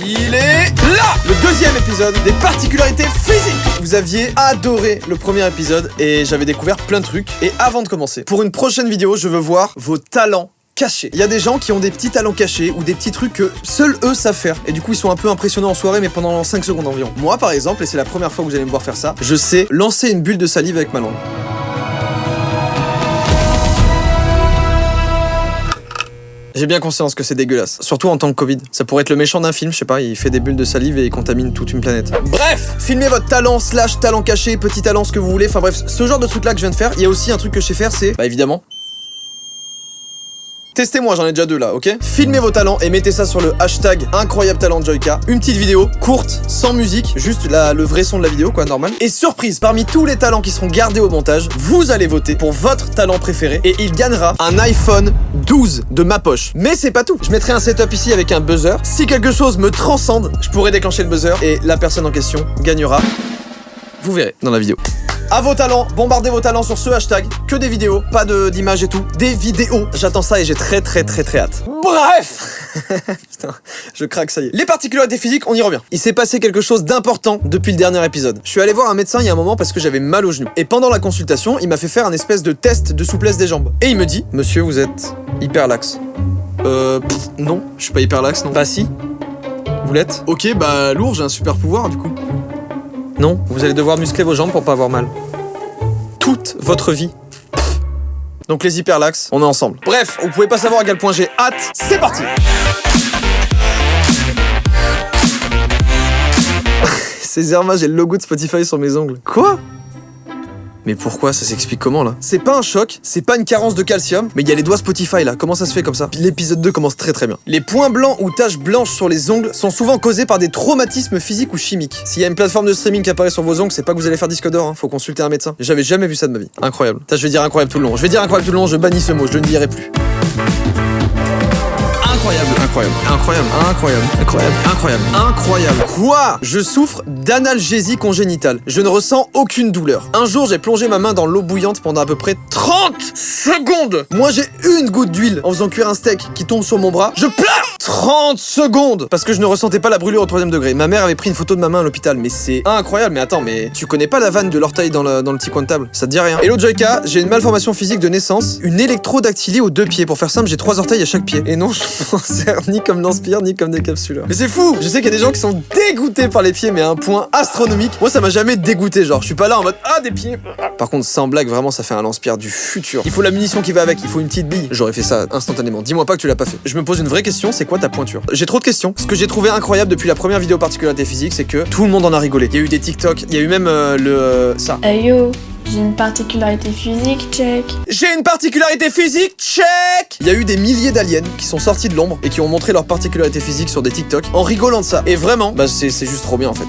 Il est là! Le deuxième épisode des particularités physiques. Vous aviez adoré le premier épisode et j'avais découvert plein de trucs. Et avant de commencer, pour une prochaine vidéo, je veux voir vos talents cachés. Il y a des gens qui ont des petits talents cachés ou des petits trucs que seuls eux savent faire. Et du coup, ils sont un peu impressionnants en soirée, mais pendant 5 secondes environ. Moi, par exemple, et c'est la première fois que vous allez me voir faire ça, je sais lancer une bulle de salive avec ma langue. J'ai bien conscience que c'est dégueulasse, surtout en temps de Covid. Ça pourrait être le méchant d'un film, je sais pas, il fait des bulles de salive et il contamine toute une planète. Bref, filmez votre talent / talent caché, petit talent, ce que vous voulez, enfin bref, ce genre de truc là que je viens de faire. Il y a aussi un truc que je sais faire, c'est, bah évidemment, testez-moi, j'en ai déjà 2 là, ok? Filmez vos talents et mettez ça sur le hashtag incroyable talent Joyka. Une petite vidéo courte, sans musique, juste le vrai son de la vidéo, quoi, normal. Et surprise, parmi tous les talents qui seront gardés au montage, vous allez voter pour votre talent préféré et il gagnera un iPhone 12 de ma poche. Mais c'est pas tout. Je mettrai un setup ici avec un buzzer. Si quelque chose me transcende, je pourrai déclencher le buzzer et la personne en question gagnera. Vous verrez dans la vidéo. À vos talents, bombardez vos talents sur ce hashtag. Que des vidéos, pas d'images et tout. Des vidéos. J'attends ça et j'ai très hâte. Bref. Putain, je craque, ça y est. Les particularités physiques, on y revient. Il s'est passé quelque chose d'important depuis le dernier épisode. Je suis allé voir un médecin il y a un moment parce que j'avais mal au genou. Et pendant la consultation, il m'a fait faire un espèce de test de souplesse des jambes. Et il me dit, monsieur, vous êtes hyper laxe. Non, je suis pas hyper laxe, non. Bah si. Vous l'êtes? Ok, bah lourd, j'ai un super pouvoir du coup. Non, vous allez devoir muscler vos jambes pour pas avoir mal. Toute votre vie. Donc les hyperlaxes, on est ensemble. Bref, vous pouvez pas savoir à quel point j'ai hâte. C'est parti. Ces Zerma, j'ai le logo de Spotify sur mes ongles. Quoi? Mais pourquoi? Ça s'explique comment là? C'est pas un choc, c'est pas une carence de calcium, mais il y a les doigts Spotify là, comment ça se fait comme ça? L'épisode 2 commence très bien. Les points blancs ou taches blanches sur les ongles sont souvent causés par des traumatismes physiques ou chimiques. S'il y a une plateforme de streaming qui apparaît sur vos ongles, c'est pas que vous allez faire disque d'or, hein. Faut consulter un médecin. J'avais jamais vu ça de ma vie. Incroyable. Ça, je vais dire incroyable tout le long. Je bannis ce mot, je ne le dirai plus. Incroyable. Quoi? Je souffre d'analgésie congénitale. Je ne ressens aucune douleur. Un jour, j'ai plongé ma main dans l'eau bouillante pendant à peu près 30 secondes. Moi, j'ai une goutte d'huile en faisant cuire un steak qui tombe sur mon bras. Je pleure 30 secondes parce que je ne ressentais pas la brûlure au 3e degré. Ma mère avait pris une photo de ma main à l'hôpital, mais c'est incroyable. Mais attends, mais tu connais pas la vanne de l'orteil dans le petit coin de table? Ça te dit rien? Hello Joyka, j'ai une malformation physique de naissance, une électrodactylie aux 2 pieds. Pour faire simple, j'ai 3 orteils à chaque pied. Et non, je m'en sers ni comme l'Inspire, ni comme des capsuleurs. Mais c'est fou! Je sais qu'il y a des gens qui sont dégoûtés par les pieds, mais à un point astronomique. Moi, ça m'a jamais dégoûté, genre, je suis pas là en mode ah, des pieds. Par contre, sans blague, vraiment, ça fait un lance-pierre du futur. Il faut la munition qui va avec, il faut une petite bille. J'aurais fait ça instantanément. Dis-moi pas que tu l'as pas fait. Je me pose une vraie question, c'est quoi ta pointure? J'ai trop de questions. Ce que j'ai trouvé incroyable depuis la première vidéo particularité physique, c'est que tout le monde en a rigolé. Il y a eu des TikTok, il y a eu même ça. Hey yo, j'ai une particularité physique, check. J'ai une particularité physique, check. Il y a eu des milliers d'aliens qui sont sortis de l'ombre et qui ont montré leur particularité physique sur des TikTok en rigolant de ça. Et vraiment, bah c'est juste trop bien en fait.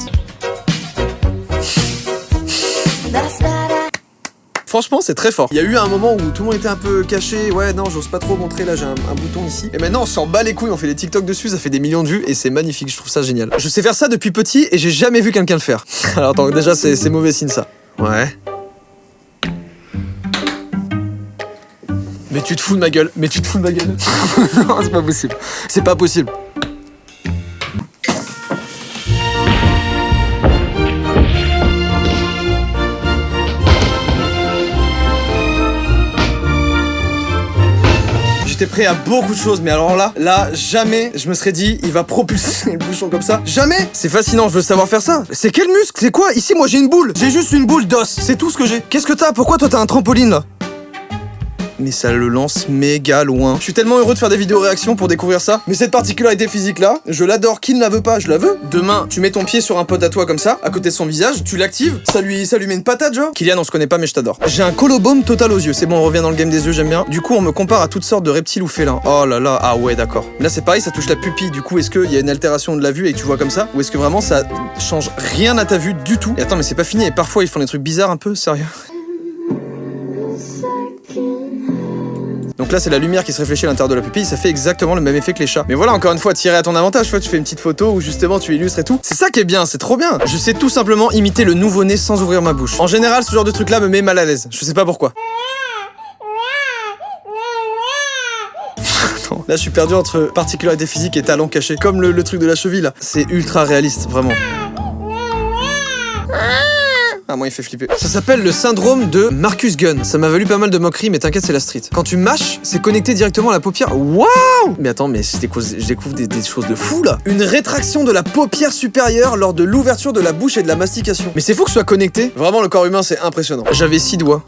Franchement, c'est très fort. Il y a eu un moment où tout le monde était un peu caché. Ouais, non, j'ose pas trop montrer. Là, j'ai un bouton ici. Et maintenant, on s'en bat les couilles. On fait des TikTok dessus. Ça fait des millions de vues. Et c'est magnifique. Je trouve ça génial. Je sais faire ça depuis petit et j'ai jamais vu quelqu'un le faire. Alors, attends, déjà, c'est mauvais signe, ça. Ouais. Mais tu te fous de ma gueule. Non, c'est pas possible. C'est pas possible. J'étais prêt à beaucoup de choses, mais alors là, jamais je me serais dit, il va propulser le bouchon comme ça. Jamais! C'est fascinant, je veux savoir faire ça. C'est quel muscle? C'est quoi? Ici, moi, j'ai une boule. J'ai juste une boule d'os. C'est tout ce que j'ai. Qu'est-ce que t'as? Pourquoi toi, t'as un trampoline, là? Mais ça le lance méga loin. Je suis tellement heureux de faire des vidéos réactions pour découvrir ça. Mais cette particularité physique là, je l'adore. Qui ne la veut pas? Je la veux. Demain, tu mets ton pied sur un pote à toi comme ça, à côté de son visage, tu l'actives, ça lui met une patate genre. Kylian, on se connaît pas mais je t'adore. J'ai un colobome total aux yeux. C'est bon, on revient dans le game des yeux, j'aime bien. Du coup, on me compare à toutes sortes de reptiles ou félins. Oh là là, ah ouais, d'accord. Là, c'est pareil, ça touche la pupille. Du coup, est-ce qu'il y a une altération de la vue et que tu vois comme ça? Ou est-ce que vraiment ça change rien à ta vue du tout? Et attends, mais c'est pas fini. Et parfois, ils font des trucs bizarres un peu, sérieux. Donc là, c'est la lumière qui se réfléchit à l'intérieur de la pupille, ça fait exactement le même effet que les chats. Mais voilà, encore une fois, tiré à ton avantage, tu fais une petite photo où justement tu illustres et tout. C'est ça qui est bien, c'est trop bien. Je sais tout simplement imiter le nouveau-né sans ouvrir ma bouche. En général, ce genre de truc-là me met mal à l'aise. Je sais pas pourquoi. Attends. Là, je suis perdu entre particularité physique et talent caché. Comme le truc de la cheville, là. C'est ultra réaliste, vraiment. Ah, moi il fait flipper. Ça s'appelle le syndrome de Marcus Gunn. Ça m'a valu pas mal de moqueries, mais t'inquiète, c'est la street. Quand tu mâches, c'est connecté directement à la paupière. Waouh! Mais attends, mais je découvre des choses de fou là. Une rétraction de la paupière supérieure lors de l'ouverture de la bouche et de la mastication. Mais c'est fou que ce soit connecté. Vraiment, le corps humain, c'est impressionnant. J'avais 6 doigts.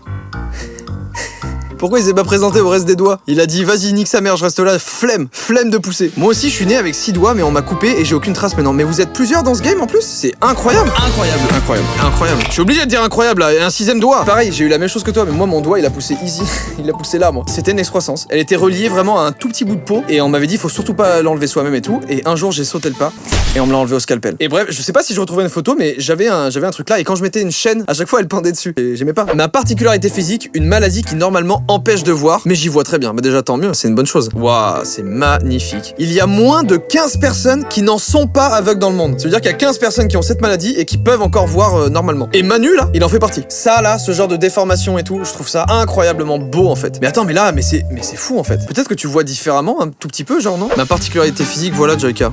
Pourquoi il s'est pas présenté au reste des doigts? Il a dit vas-y nique sa mère, je reste là, flemme de pousser. Moi aussi je suis né avec 6 doigts mais on m'a coupé et j'ai aucune trace maintenant. Mais vous êtes plusieurs dans ce game en plus? C'est incroyable. Incroyable. Je suis obligé de dire incroyable là, et un 6ème doigt. Pareil, j'ai eu la même chose que toi mais moi mon doigt il a poussé easy. Il a poussé là moi. C'était une excroissance. Elle était reliée vraiment à un tout petit bout de peau et on m'avait dit faut surtout pas l'enlever soi-même et tout. Et un jour j'ai sauté le pas et on me l'a enlevé au scalpel. Et bref, je sais pas si je retrouvais une photo mais j'avais un truc là et quand je mettais une chaîne, à chaque fois elle pendait dessus. Et j'aimais pas. Ma particularité physique, une maladie qui normalement empêche de voir, mais j'y vois très bien. Bah déjà tant mieux, c'est une bonne chose. Waouh, c'est magnifique. Il y a moins de 15 personnes qui n'en sont pas aveugles dans le monde. Ça veut dire qu'il y a 15 personnes qui ont cette maladie et qui peuvent encore voir normalement. Et Manu là, il en fait partie. Ça là, ce genre de déformation et tout, je trouve ça incroyablement beau en fait. Mais attends, mais c'est fou en fait. Peut-être que tu vois différemment un tout petit peu, genre non? Ma particularité physique, voilà Joyka.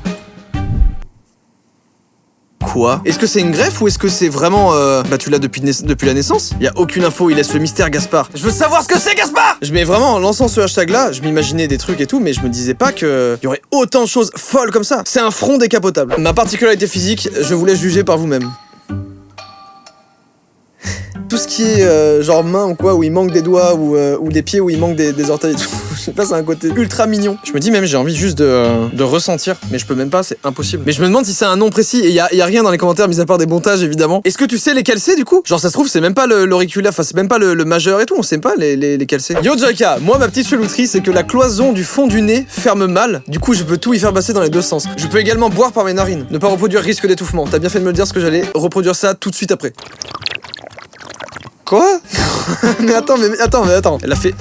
Quoi? Est-ce que c'est une greffe ou est-ce que c'est vraiment bah tu l'as depuis la naissance? Y a aucune info, il laisse le mystère Gaspard. Je veux savoir ce que c'est Gaspard! Mais vraiment en lançant ce hashtag là, je m'imaginais des trucs et tout, mais je me disais pas que y aurait autant de choses folles comme ça. C'est un front décapotable. Ma particularité physique, je vous laisse juger par vous-même. Tout ce qui est genre main ou quoi, où il manque des doigts ou des pieds où il manque des orteils et tout. Je sais pas, c'est un côté ultra mignon. Je me dis même j'ai envie juste de ressentir, mais je peux même pas, c'est impossible. Mais je me demande si c'est un nom précis et y a rien dans les commentaires mis à part des montages évidemment. Est-ce que tu sais lesquels c'est du coup? Genre ça se trouve c'est même pas l'auriculaire, enfin c'est même pas le majeur et tout, on sait pas lesquels c'est. Yo Joyka, moi ma petite chelouterie c'est que la cloison du fond du nez ferme mal, du coup je peux tout y faire passer dans les deux sens. Je peux également boire par mes narines, ne pas reproduire risque d'étouffement. T'as bien fait de me le dire parce que j'allais reproduire ça tout de suite après. Quoi? mais attends. Elle l'a fait.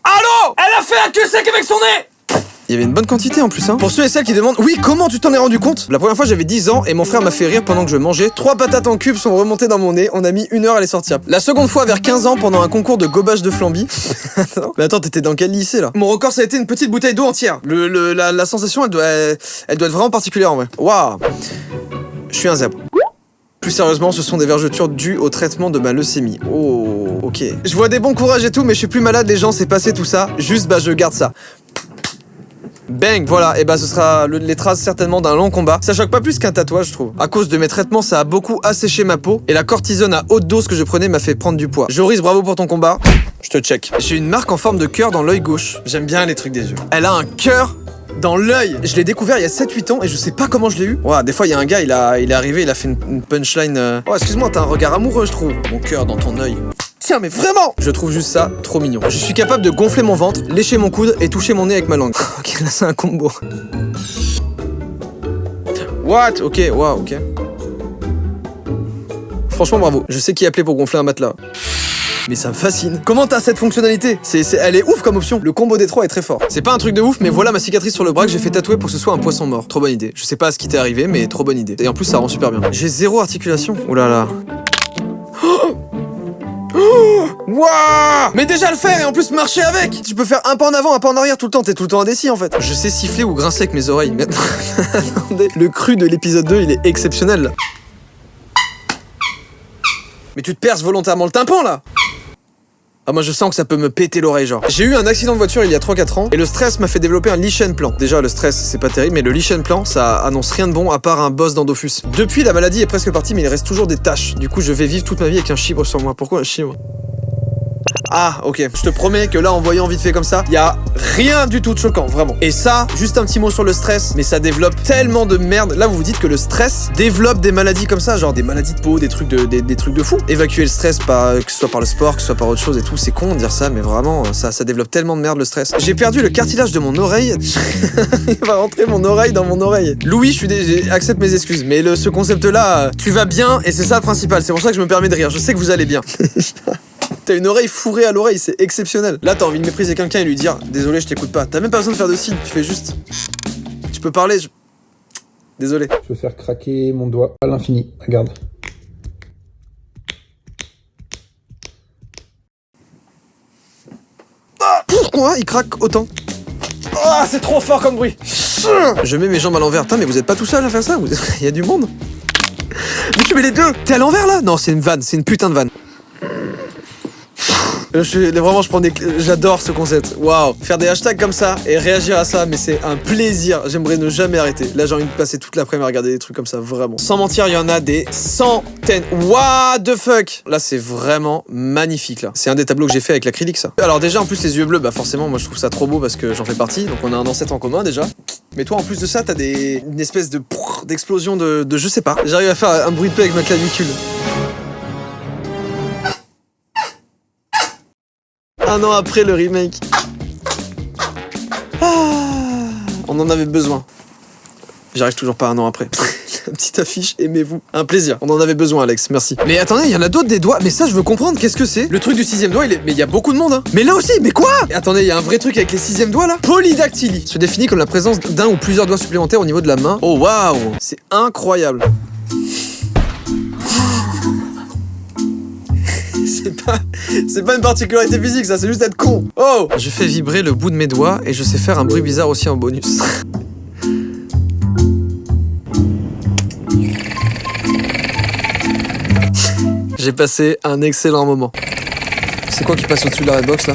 Allô? Elle a fait un cul sec avec son nez! Il y avait une bonne quantité en plus hein. Pour ceux et celles qui demandent, oui comment tu t'en es rendu compte? La première fois j'avais 10 ans et mon frère m'a fait rire pendant que je mangeais. 3 patates en cubes sont remontées dans mon nez, on a mis 1 heure à les sortir. La seconde fois vers 15 ans pendant un concours de gobage de flambi. Mais attends, t'étais dans quel lycée là? Mon record ça a été une petite bouteille d'eau entière. La sensation elle doit être vraiment particulière en vrai. Waouh. Je suis un zèbre. Plus sérieusement, ce sont des vergetures dues au traitement de ma leucémie. Oh, ok. Je vois des bons courages et tout, mais je suis plus malade, les gens, c'est passé tout ça. Juste, bah, je garde ça. Bang, voilà, et bah ce sera les traces certainement d'un long combat. Ça choque pas plus qu'un tatouage, je trouve. À cause de mes traitements, ça a beaucoup asséché ma peau, et la cortisone à haute dose que je prenais m'a fait prendre du poids. Joris, bravo pour ton combat. Je te check. J'ai une marque en forme de cœur dans l'œil gauche. J'aime bien les trucs des yeux. Elle a un cœur dans l'œil. Je l'ai découvert il y a 7-8 ans et je sais pas comment je l'ai eu. Ouais, des fois il y a un gars, il est arrivé, il a fait une punchline. Oh excuse-moi, t'as un regard amoureux je trouve. Mon cœur dans ton œil. Tiens mais vraiment! Je trouve juste ça trop mignon. Je suis capable de gonfler mon ventre, lécher mon coude et toucher mon nez avec ma langue. Ok, là c'est un combo. What? Ok, wow, ok. Franchement bravo. Je sais qui appeler pour gonfler un matelas. Mais ça me fascine. Comment t'as cette fonctionnalité? Elle est ouf comme option. Le combo des 3 est très fort. C'est pas un truc de ouf, mais voilà ma cicatrice sur le bras que j'ai fait tatouer pour que ce soit un poisson mort. Trop bonne idée. Je sais pas ce qui t'est arrivé, mais trop bonne idée. Et en plus, ça rend super bien. J'ai 0 articulation. Oh là là. Wouah! Mais déjà le faire et en plus marcher avec! Tu peux faire un pas en avant, un pas en arrière tout le temps, t'es tout le temps indécis en fait. Je sais siffler ou grincer avec mes oreilles. Mais attendez, le cru de l'épisode 2, il est exceptionnel là. Mais tu te perces volontairement le tympan là! Ah moi je sens que ça peut me péter l'oreille genre. J'ai eu un accident de voiture il y a 3-4 ans et le stress m'a fait développer un lichen plan. Déjà le stress c'est pas terrible mais le lichen plan ça annonce rien de bon à part un boss d'Endophus. Depuis la maladie est presque partie mais il reste toujours des taches. Du coup je vais vivre toute ma vie avec un chibre sur moi. Pourquoi un chibre? Ah ok, je te promets que là en voyant vite fait comme ça, y a rien du tout de choquant, vraiment. Et ça, juste un petit mot sur le stress, mais ça développe tellement de merde. Là vous vous dites que le stress développe des maladies comme ça, genre des maladies de peau, des trucs de fou. Évacuer le stress, que ce soit par le sport, que ce soit par autre chose et tout, c'est con de dire ça, mais vraiment, ça développe tellement de merde le stress. J'ai perdu le cartilage de mon oreille. Il va rentrer mon oreille dans mon oreille. Louis, accepte mes excuses, mais ce concept-là, tu vas bien et c'est ça le principal. C'est pour ça que je me permets de rire. Je sais que vous allez bien. T'as une oreille fourrée à l'oreille, c'est exceptionnel. Là, t'as envie de mépriser quelqu'un et lui dire « Désolé, je t'écoute pas ». T'as même pas besoin de faire de signe, tu fais juste... Tu peux parler, Désolé. Je veux faire craquer mon doigt à l'infini, regarde. pourquoi il craque autant. Ah, c'est trop fort comme bruit. Je mets mes jambes à l'envers. Putain, mais vous êtes pas tout seul à faire ça? Il y a du monde. Mais tu mets les deux. T'es à l'envers là? Non, c'est une vanne, c'est une putain de vanne. Vraiment, j'adore ce concept. Waouh, faire des hashtags comme ça et réagir à ça, mais c'est un plaisir. J'aimerais ne jamais arrêter. Là, j'ai envie de passer toute l'après-midi à regarder des trucs comme ça, vraiment. Sans mentir, il y en a des centaines. What the fuck? Là, c'est vraiment magnifique, là. C'est un des tableaux que j'ai fait avec l'acrylique, ça. Alors déjà, en plus, les yeux bleus, bah forcément, moi, je trouve ça trop beau parce que j'en fais partie. Donc, on a un ancêtre en commun, déjà. Mais toi, en plus de ça, t'as une espèce d'explosion de je sais pas. J'arrive à faire un bruit de paix avec ma clavicule. Un an après le remake. Ah, on en avait besoin. J'arrive toujours pas un an après. La petite affiche, aimez-vous. Un plaisir. On en avait besoin, Alex, merci. Mais attendez, il y en a d'autres des doigts. Mais ça, je veux comprendre, qu'est-ce que c'est? Le truc du 6ème doigt, mais il y a beaucoup de monde, hein. Mais là aussi, mais quoi? Et attendez, il y a un vrai truc avec les 6e doigts, là. Polydactylie se définit comme la présence d'un ou plusieurs doigts supplémentaires au niveau de la main. Oh, waouh, c'est incroyable. C'est pas une particularité physique, ça, c'est juste être con. Oh! Je fais vibrer le bout de mes doigts et je sais faire un bruit bizarre aussi en bonus. J'ai passé un excellent moment. C'est quoi qui passe au-dessus de la redbox là?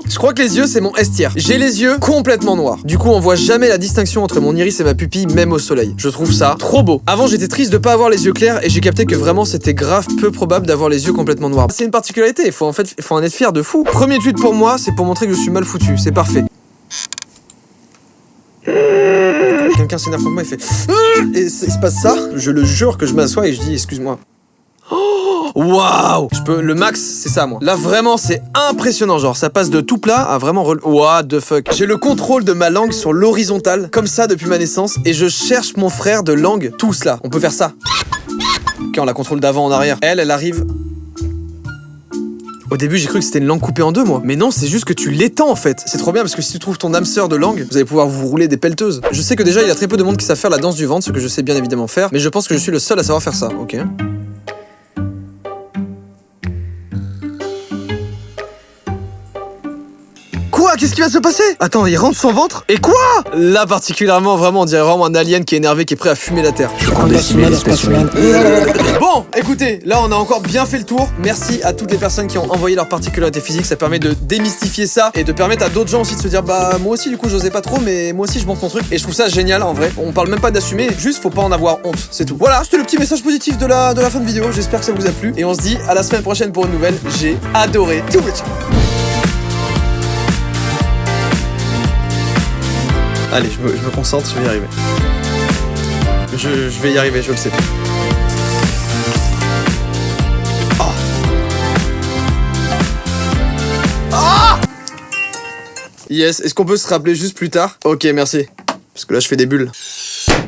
Je crois que les yeux, c'est mon S-tier. J'ai les yeux complètement noirs. Du coup, on voit jamais la distinction entre mon iris et ma pupille, même au soleil. Je trouve ça trop beau. Avant, j'étais triste de pas avoir les yeux clairs et j'ai capté que vraiment, c'était grave peu probable d'avoir les yeux complètement noirs. C'est une particularité, il faut en être fier de fou. Premier tweet pour moi, c'est pour montrer que je suis mal foutu. C'est parfait. Quelqu'un s'énerve contre moi, il fait... Et il se passe ça, je le jure que je m'assois et je dis excuse-moi. Waouh! Le max, c'est ça, moi. Là, vraiment, c'est impressionnant. Genre, ça passe de tout plat à vraiment... What the fuck? J'ai le contrôle de ma langue sur l'horizontale, comme ça, depuis ma naissance, et je cherche mon frère de langue, tous là. On peut faire ça. Ok, on la contrôle d'avant en arrière. Elle arrive... Au début, j'ai cru que c'était une langue coupée en deux, moi. Mais non, c'est juste que tu l'étends, en fait. C'est trop bien, parce que si tu trouves ton âme sœur de langue, vous allez pouvoir vous rouler des pelleteuses. Je sais que déjà, il y a très peu de monde qui savent faire la danse du ventre, ce que je sais bien évidemment faire, mais je pense que je suis le seul à savoir faire ça, ok? Quoi? Qu'est-ce qui va se passer? Attends, il rentre son ventre? Et quoi? Là, particulièrement, vraiment, on dirait vraiment un alien qui est énervé, qui est prêt à fumer la terre. Bon, écoutez, là, on a encore bien fait le tour. Merci à toutes les personnes qui ont envoyé leurs particularités physiques. Ça permet de démystifier ça et de permettre à d'autres gens aussi de se dire, bah, moi aussi, du coup, j'osais pas trop, mais moi aussi, je montre mon truc. Et je trouve ça génial, en vrai. On parle même pas d'assumer, juste faut pas en avoir honte, c'est tout. Voilà, c'était le petit message positif de la fin de vidéo. J'espère que ça vous a plu. Et on se dit à la semaine prochaine pour une nouvelle. J'ai adoré. Allez, je me concentre, je vais y arriver. Je vais y arriver, je le sais. Oh. Oh. Yes, est-ce qu'on peut se rappeler juste plus tard? Ok, merci. Parce que là, je fais des bulles.